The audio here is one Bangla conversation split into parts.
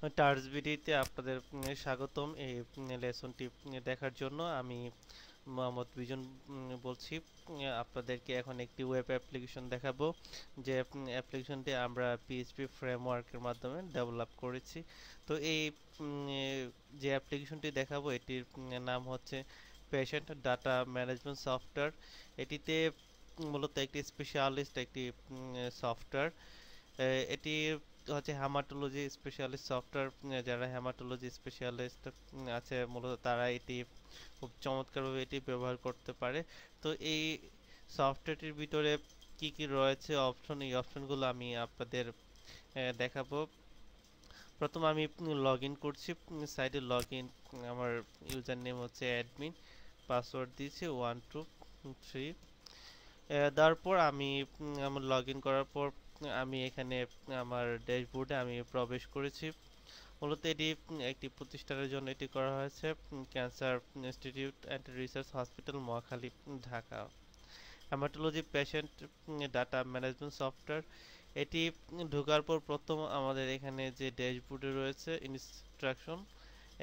টার্স ভিডিওতে আপনাদের স্বাগতম। এই লেসনটি দেখার জন্য আমি মোহাম্মদ বিজন বলছি। আপনাদেরকে এখন একটি ওয়েব অ্যাপ্লিকেশন দেখাবো, যে অ্যাপ্লিকেশনটি আমরা পিএইচপি ফ্রেমওয়ার্কের মাধ্যমে ডেভেলপ করেছি। তো এই যে অ্যাপ্লিকেশনটি দেখাবো এটির নাম হচ্ছে পেশেন্ট ডাটা ম্যানেজমেন্ট সফটওয়্যার। এটিতে মূলত একটি স্পেশালিস্ট একটি সফটওয়্যার। এটি হচ্ছে হ্যামাটোলজি স্পেশালিস্ট সফটওয়্যার। যারা হ্যামাটোলজি স্পেশালিস্ট আছে মূলত তারা এটি খুব চমৎকারভাবে এটি ব্যবহার করতে পারে। তো এই সফটওয়্যারটির ভিতরে কি কি রয়েছে অপশন, এই অপশনগুলো আমি আপনাদের দেখাবো। প্রথম আমি লগ ইন করছি সাইটে। লগ ইন, আমার ইউজার নেম হচ্ছে অ্যাডমিন, পাসওয়ার্ড দিয়েছি 123। তারপর আমি আমার লগ ইন করার পর আমি এখানে আমার ড্যাশবোর্ডে আমি প্রবেশ করেছি। মূলত এটি একটি প্রতিষ্ঠানের জন্য এটি করা হয়েছে, cancer institute and research hospital, Mohakhali, Dhaka. Haematology patient data management software. এটি ঢোকার পর প্রথম আমাদের এখানে যে ড্যাশবোর্ডে রয়েছে ইনস্ট্রাকশন,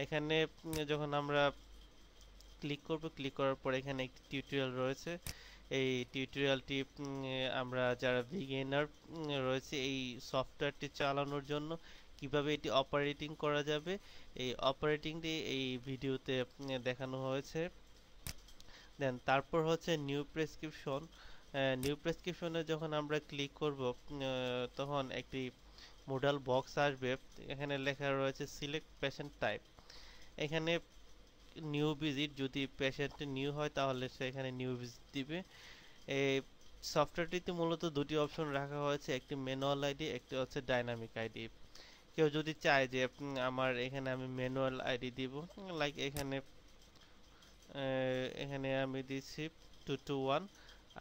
এখানে যখন আমরা ক্লিক করব, ক্লিক করার পর এখানে একটি টিউটোরিয়াল রয়েছে। এই টিউটোরিয়ালটি আমরা যারা বিগিনার রয়েছে এই সফটওয়্যারটি চালানোর জন্য কিভাবে এটি অপারেটিং করা যাবে, এই অপারেটিংটি এই ভিডিওতে দেখানো হয়েছে। দেন তারপর হচ্ছে নিউ প্রেসক্রিপশন। নিউ প্রেসক্রিপশনে যখন আমরা ক্লিক করব তখন একটি মোডাল বক্স আসবে। এখানে লেখা রয়েছে সিলেক্ট পেশেন্ট টাইপ। এখানে নিউ ভিজিট, যদি পেশেন্ট নিউ হয় তাহলে সে এখানে নিউ ভিজিট দিবে। এই সফটওয়্যারটিতে মূলত দুটি অপশন রাখা হয়েছে, একটি ম্যানুয়াল আইডি, একটি হচ্ছে ডাইনামিক আইডি। কেউ যদি চায় যে আমার এখানে আমি ম্যানুয়াল আইডি দিব, লাইক এখানে এখানে আমি দিচ্ছি 221।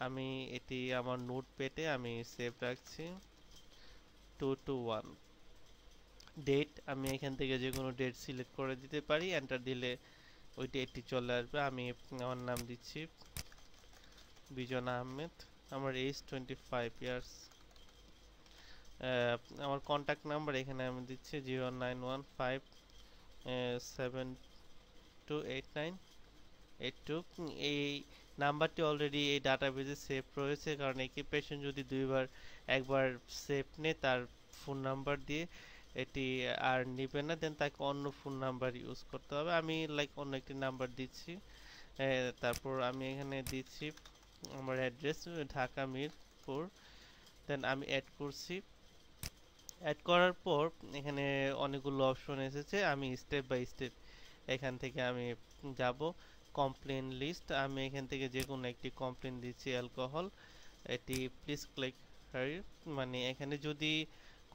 আমি এটি আমার নোট পেটে আমি সেভ রাখছি 221। ডেট আমি এখান থেকে যে কোনো ডেট সিলেক্ট করে দিতে পারি, এন্টার দিলে ওই ডেটটি চলে আসবে। আমি আমার নাম দিচ্ছি বিজন আহমেদ, আমার এজ 25 ইয়ার্স। আমার কন্ট্যাক্ট নাম্বার এখানে আমি দিচ্ছি 0915728982। এই নাম্বারটি অলরেডি এই ডাটাবেজে সেভ রয়েছে, কারণ একই পেশেন্ট যদি দুইবার একবার সেভ নেয় তার ফোন নাম্বার দিয়ে এটি আর নিবে না, দেন তাকে অন্য ফোন নাম্বার ইউজ করতে হবে। আমি লাইক অন্য একটি নাম্বার দিচ্ছি। তারপর আমি এখানে দিচ্ছি আমার অ্যাড্রেস ঢাকা মিরপুর। দেন আমি অ্যাড করছি। অ্যাড করার পর এখানে অনেকগুলো অপশন এসেছে, আমি স্টেপ বাই স্টেপ এখান থেকে আমি যাব। কমপ্লেন লিস্ট, আমি এখান থেকে যে কোনো একটি কমপ্লেন দিচ্ছি অ্যালকোহল। এটি প্লিজ ক্লিক হারি, মানে এখানে যদি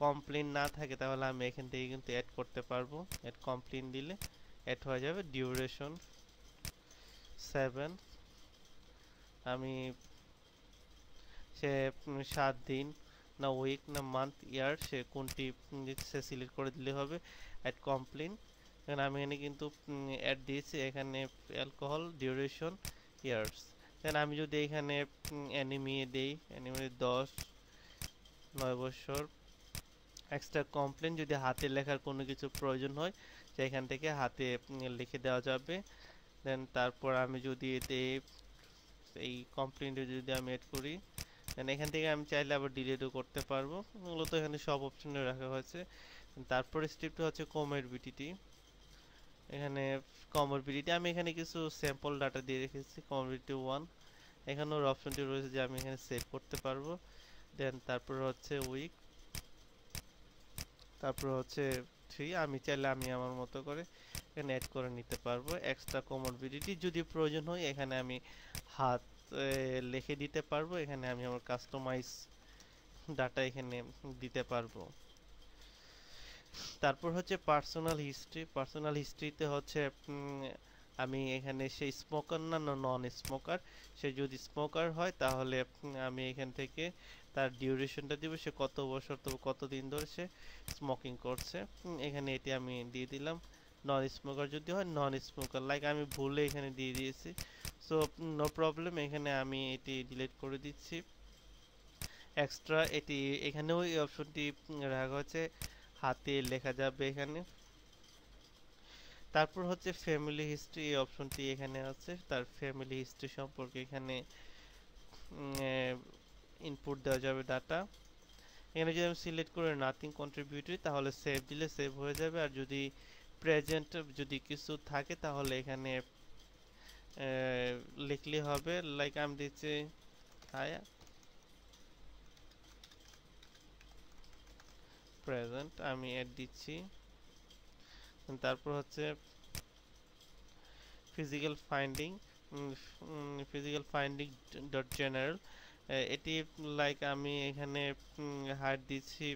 কমপ্লেন না থাকে তাহলে আমি এখান থেকে কিন্তু অ্যাড করতে পারবো। অ্যাড কমপ্লেন দিলে অ্যাড হয়ে যাবে। ডিউরেশন 7, আমি সে 7 দিন না উইক না মান্থ ইয়ার সে কোনটি সে সিলেক্ট করে দিলে হবে। অ্যাড কমপ্লেন, এখানে আমি এখানে কিন্তু অ্যাড দিয়েছি এখানে অ্যালকোহল ডিউরেশন ইয়ার্স। দেন আমি যদি এখানে অ্যানিমি দেই, অ্যানিমি 10-9 বছর। এক্সট্রা কমপ্লেন, যদি হাতে লেখার কোনো কিছু প্রয়োজন হয় সেখান থেকে হাতে লিখে দেওয়া যাবে। দেন তারপর আমি যদি এতে এই কমপ্লেনটা যদি আমি এড করি, দেন এখান থেকে আমি চাইলে আবার ডিলিটও করতে পারবো। মূলত এখানে সব অপশনে রাখা হয়েছে। তারপর স্টেপটা হচ্ছে কমরবিডিটি। এখানে কমরবিডিটি আমি এখানে কিছু স্যাম্পল ডাটা দিয়ে রেখেছি। কমরবিডিটি 1, এখানেও অপশনটি রয়েছে যে আমি এখানে সেভ করতে পারবো। দেন তারপর হচ্ছে উইক, তারপর হচ্ছে 3। আমি চাইলে আমি আমার মতো করে এখানে অ্যাড করে নিতে পারবো। এক্সট্রা কমরবিডিটি যদি প্রয়োজন হয় এখানে আমি হাত লিখে দিতে পারবো। এখানে আমি আমার কাস্টমাইজ ডাটা এখানে দিতে পারবো। তারপর হচ্ছে পার্সোনাল হিস্ট্রি। পার্সোনাল হিস্ট্রিতে হচ্ছে আমি এখানে সে স্মোকার না নন স্মোকার। সে যদি স্মোকার হয় তাহলে আমি এখান থেকে তার ডিউরেশনটা দিব, সে কত বছর তো কতদিন ধরে সে স্মোকিং করছে। এখানে এটি আমি দিয়ে দিলাম। নন স্মোকার যদি হয় নন স্মোকার, লাইক আমি ভুলে এখানে দিয়ে দিয়েছি, সো নো প্রবলেম, এখানে আমি এটি ডিলিট করে দিচ্ছি। এক্সট্রা এটি এখানেও এই অপশনটি রাখা হচ্ছে হাতে লেখা যাবে এখানে। তারপর হচ্ছে ফ্যামিলি হিস্ট্রি, এই অপশনটি এখানে আছে, তার ফ্যামিলি হিস্ট্রি সম্পর্কে এখানে ইনপুট দেওয়া যাবে ডাটা। এখানে যদি আমি সিলেক্ট করে নাথিং কন্ট্রিবিউটরি তাহলে সেভ দিলে সেভ হয়ে যাবে, আর যদি প্রেজেন্ট যদি কিছু থাকে তাহলে এখানে লিখলে হবে। লাইক আমি দিচ্ছি হাই প্রেজেন্ট, আমি অ্যাড দিচ্ছি। তারপর হচ্ছে physical finding, physical finding dot general, এটি লাইক আমি এখানে হাইট দিচ্ছি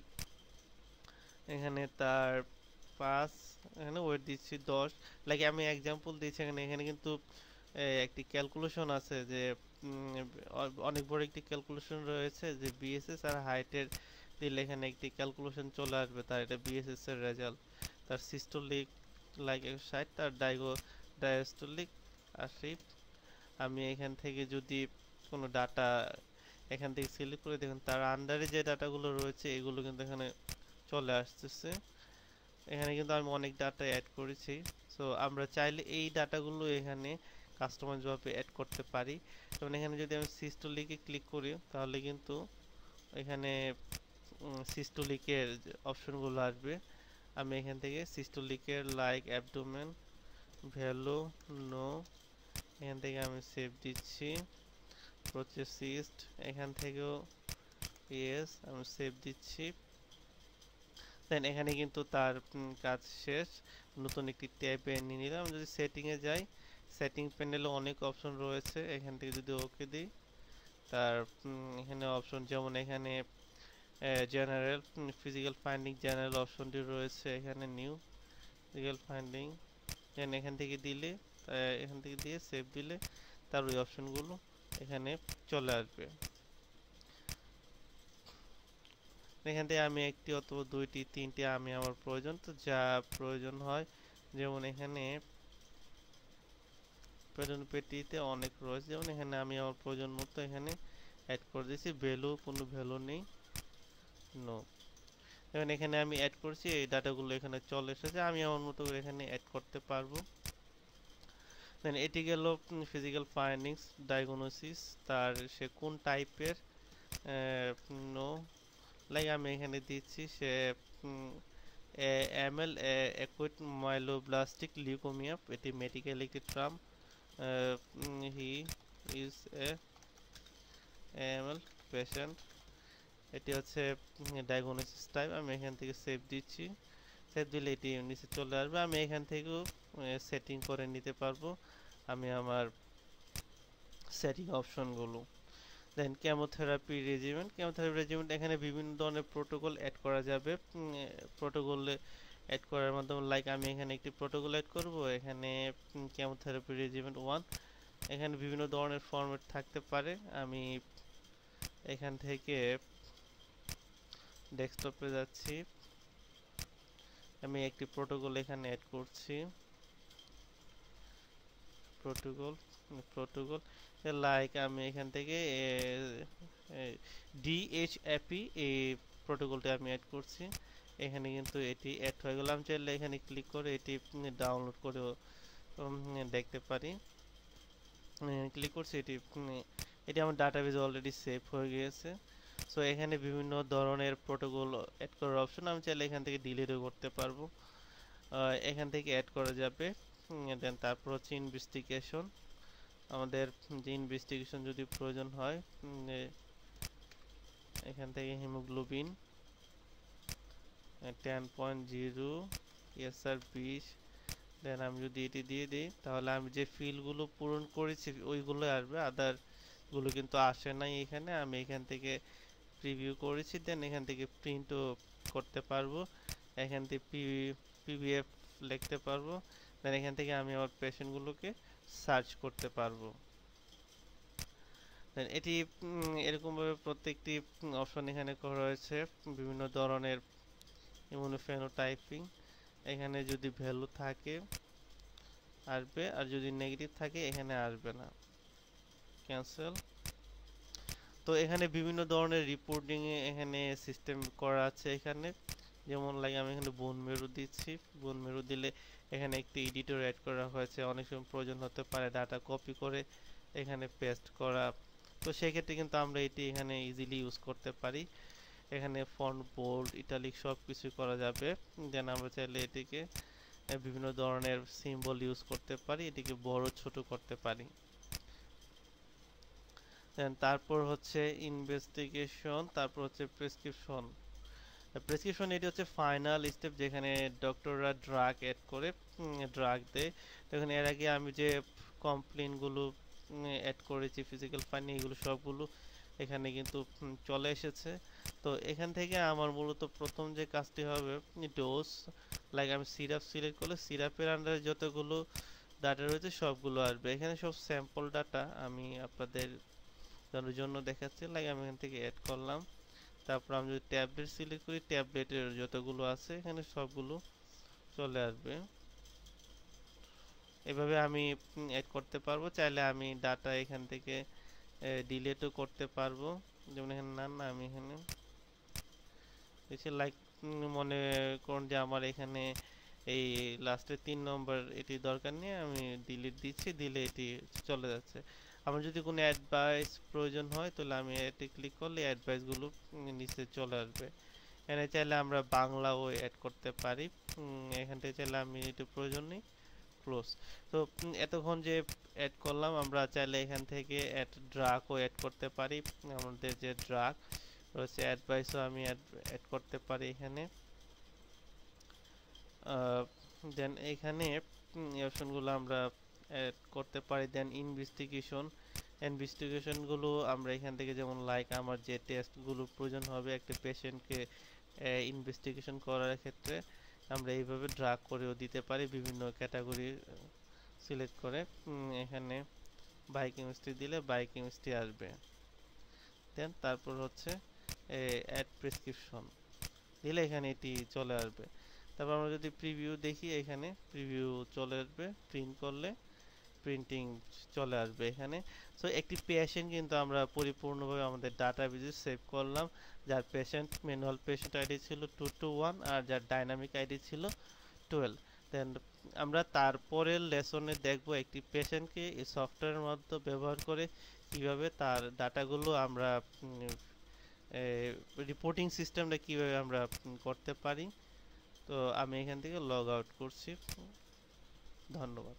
এখানে তার 5, এখানে ওয়েট দিচ্ছি 10। লাইক আমি এক্সাম্পল দিচ্ছি এখানে। এখানে কিন্তু একটি ক্যালকুলেশন আছে যে অনেক বড় একটি ক্যালকুলেশন রয়েছে যে বিএসএস আর হাইটের দিলে এখানে একটি ক্যালকুলেশন চলে আসবে, তার এটা বিএসএস এর রেজাল্ট। তার সিস্টোলিক লাইক 160, তার ডায়াস্টোলিক 80। আমি এখান থেকে যদি কোনো ডাটা এখান থেকে সিলেক্ট করে দেখুন তার আন্ডারে যে ডাটাগুলো রয়েছে এগুলো কিন্তু এখানে চলে আসতেছে। এখানে কিন্তু আমি অনেক ডাটা অ্যাড করেছি। সো আমরা চাইলে এই ডাটাগুলো এখানে কাস্টমাইজ ভাবে অ্যাড করতে পারি। যেমন এখানে যদি আমি সিস্টোলিকে ক্লিক করি তাহলে কিন্তু এখানে সিস্টোলিকের অপশনগুলো আসবে। আমি এখান থেকে সিস্টোলিকের লাইক অ্যাবডোমেন ভ্যালু নো, এখান থেকে আমি সেভ দিচ্ছি। প্রসেসিস্ট এখান থেকেও ইয়েস আমি সেভ দিচ্ছি। দেন এখানে কিন্তু তার কাজ শেষ। নতুন একটি ট্যাবে নিয়ে নিলাম। যদি সেটিংয়ে যাই, সেটিং প্যানেলে অনেক অপশন রয়েছে, এখান থেকে যদি ওকে দিই তার এখানে অপশন যেমন এখানে জেনারেল ফিজিক্যাল ফাইন্ডিং জেনারেল অপশনটি রয়েছে, এখানে নিউ ফিজিক্যাল ফাইন্ডিং, দেন এখান থেকে দিলে এখান থেকে দিয়ে সেভ দিলে তার ওই অপশনগুলো এখানে চলে আসবে। এখান থেকে আমি একটি অথবা দুইটি তিনটি আমি আমার প্রয়োজন তো যা প্রয়োজন হয়, যেমন এখানে প্রয়োজন পেটিতে অনেক রয়েছে, যেমন এখানে আমি আমার প্রয়োজন মতো এখানে অ্যাড করে দিয়েছি। ভ্যালু কোনো ভ্যালু নেই, নো। যেমন এখানে আমি অ্যাড করছি, এই ডাটাগুলো এখানে চলে এসেছে, আমি আমার মতো করে এখানে অ্যাড করতে পারবো। দেন এটি গেল ফিজিক্যাল ফাইন্ডিংস ডায়াগনোসিস, তার সে কোন টাইপের নো, লাইক আমি এখানে দিচ্ছি সে এমএল অ্যাকুইট মাইলোব্লাস্টিক লিউকোমিয়া, এটি মেডিকেল একটি term. He is a ML patient, এটি হচ্ছে ডায়াগনোসিস টাইপ। আমি এখান থেকে সেভ দিচ্ছি, সেভ দিলে এটি নিচে চলে আসবে। আমি এখান থেকেও সেটিং করে নিতে পারবো আমি আমার সেটিং অপশনগুলো। দেন কেমোথেরাপি রেজিমেন্ট, কেমোথেরাপি রেজিমেন্ট এখানে বিভিন্ন ধরনের প্রোটোকল অ্যাড করা যাবে। প্রোটোকল অ্যাড করার মাধ্যমে লাইক আমি এখানে একটি প্রোটোকল অ্যাড করব, এখানে কেমোথেরাপি রেজিমেন্ট 1, এখানে বিভিন্ন ধরনের ফরম্যাট থাকতে পারে। আমি এখান থেকে ডেস্কটপে যাচ্ছি, আমি একটি প্রোটোকল এখানে অ্যাড করছি। প্রোটোকল লাইক আমি এখান থেকে ডিএইচএপি এই প্রোটোকলটি আমি অ্যাড করছি। এখানে কিন্তু এটি অ্যাড হয়ে গেল। আমি চাইলে এখানে ক্লিক করে এটি ডাউনলোড করেও দেখতে পারি। ক্লিক করছি, এটি আমার ডাটাবেজে অলরেডি সেভ হয়ে গিয়েছে। সো এখানে বিভিন্ন ধরনের প্রোটোকল অ্যাড করার অপশন, আমি চাইলে এখান থেকে ডিলিটও করতে পারবো, এখান থেকে অ্যাড করা যাবে। দেন তারপর হচ্ছে ইনভেস্টিগেশন, আমাদের যে ইনভেস্টিগেশন যদি প্রয়োজন হয় এখান থেকে হিমোগ্লোবিন 10.0 এসআর 20, দেন আমি যদি এটি দিয়ে দিই তাহলে আমি যে ফিলগুলো পূরণ করেছি ওইগুলো আসবে, আদারগুলো কিন্তু আসে নাই এখানে। আমি এখান থেকে প্রিভিউ করেছি, দেন এখান থেকে প্রিন্টও করতে পারবো, এখান থেকে পিভিএফ লিখতে পারবো, দেন এখান থেকে আমি আমার পেশেন্টগুলোকে সার্চ করতে পারবো। দেন এটি এরকমভাবে প্রত্যেকটি অপশন এখানে করা হয়েছে। বিভিন্ন ধরনের ইমিউনোফেনোটাইপিং, এখানে যদি ভ্যালু থাকে আসবে, আর যদি নেগেটিভ থাকে এখানে আসবে না, ক্যান্সেল। তো এখানে বিভিন্ন ধরনের রিপোর্টিং এখানে সিস্টেম করা আছে। এখানে যেমন লাগে আমি এখানে বোন মেরু দিচ্ছি, বোন মেরু দিলে এখানে একটি এডিটর অ্যাড করা হয়েছে, অনেক সময় প্রয়োজন হতে পারে ডাটা কপি করে এখানে পেস্ট করা। তো সেক্ষেত্রে কিন্তু আমরা এটি এখানে ইজিলি ইউজ করতে পারি। এখানে ফন্ট বোল্ড ইটালিক সব কিছু করা যাবে। দেন আমরা চাইলে এটিকে বিভিন্ন ধরনের সিম্বল ইউজ করতে পারি, এটিকে বড় ছোট করতে পারি। দেন তারপর হচ্ছে ইনভেস্টিগেশন, তারপর হচ্ছে প্রেসক্রিপশন। প্রেসক্রিপশন এটি হচ্ছে ফাইনাল স্টেপ, যেখানে ডক্টররা ড্রাগ অ্যাড করে ড্রাগ দেয়। তখন এর আগে আমি যে কমপ্লেনগুলো অ্যাড করেছি ফিজিক্যাল ফাইন্ডিং, এগুলো সবগুলো এখানে কিন্তু চলে এসেছে। তো এখান থেকে আমার মূলত প্রথম যে কাজটি হবে ডোজ, লাইক আমি সিরাপ সিলেক্ট করলে সিরাপের আন্ডারে যতগুলো ডাটা রয়েছে সবগুলো আসবে। এখানে সব স্যাম্পল ডাটা আমি আপনাদের জন্য দেখাচ্ছি, লাইক আমি এখান থেকে অ্যাড করলাম। তারপর আমি যদি ট্যাবলেট সিলেক্ট করি, ট্যাবলেটের যতগুলো আছে এখানে সবগুলো চলে আসবে। এভাবে আমি অ্যাড করতে পারবো। চাইলে আমি ডাটা এখান থেকে ডিলিটও করতে পারবো, যেমন এখানে না আমি এখানে লাইক মনে করুন যে আমার এখানে এই লাস্টের 3 নম্বর এটি দরকার নেই, আমি ডিলিট দিচ্ছি, দিলে এটি চলে যাচ্ছে। আমার যদি কোনো অ্যাডভাইস প্রয়োজন হয় তাহলে আমি এটি ক্লিক করলে অ্যাডভাইসগুলো নিচে চলে আসবে। এখানে চাইলে আমরা বাংলাও অ্যাড করতে পারি। এখান থেকে চাইলে আমি এটি প্রয়োজন নেই, ক্লোজ। তো এতক্ষণ যে অ্যাড করলাম, আমরা চাইলে এখান থেকে ড্রাগও অ্যাড করতে পারি। আমাদের যে ড্রাগ রয়েছে অ্যাডভাইসও আমি অ্যাড করতে পারি এখানে। দেন এখানে অপশনগুলো আমরা অ্যাড করতে পারি। দেন ইনভেস্টিগেশনগুলো আমরা এখান থেকে, যেমন লাইক আমার যে টেস্টগুলো প্রয়োজন হবে একটা পেশেন্টকে ইনভেস্টিগেশন করার ক্ষেত্রে, আমরা এইভাবে ড্রাগ করেও দিতে পারি বিভিন্ন ক্যাটাগরি সিলেক্ট করে। এখানে বায়োকেমিস্ট্রি দিলে বায়োকেমিস্ট্রি আসবে। দেন তারপর হচ্ছে অ্যাড প্রেসক্রিপশন দিলে এখানে এটি চলে আসবে। তারপর আমরা যদি প্রিভিউ দেখি, এখানে প্রিভিউ চলে আসবে, প্রিন্ট করলে প্রিন্টিং চলে আসবে এখানে। সো একটি পেশেন্ট কিন্তু আমরা পরিপূর্ণভাবে আমাদের ডাটাবেজে সেভ করলাম, যার ম্যানুয়াল পেশেন্ট আইডি ছিল 221 আর যার ডাইনামিক আইডি ছিল 12। দেন আমরা তারপরের লেসনে দেখব একটি পেশেন্টকে এই সফটওয়্যারের মাধ্যমে ব্যবহার করে কিভাবে তার ডাটাগুলো আমরা রিপোর্টিং সিস্টেমটা কিভাবে আমরা করতে পারি। তো আমি এখান থেকে লগ আউট করছি। ধন্যবাদ।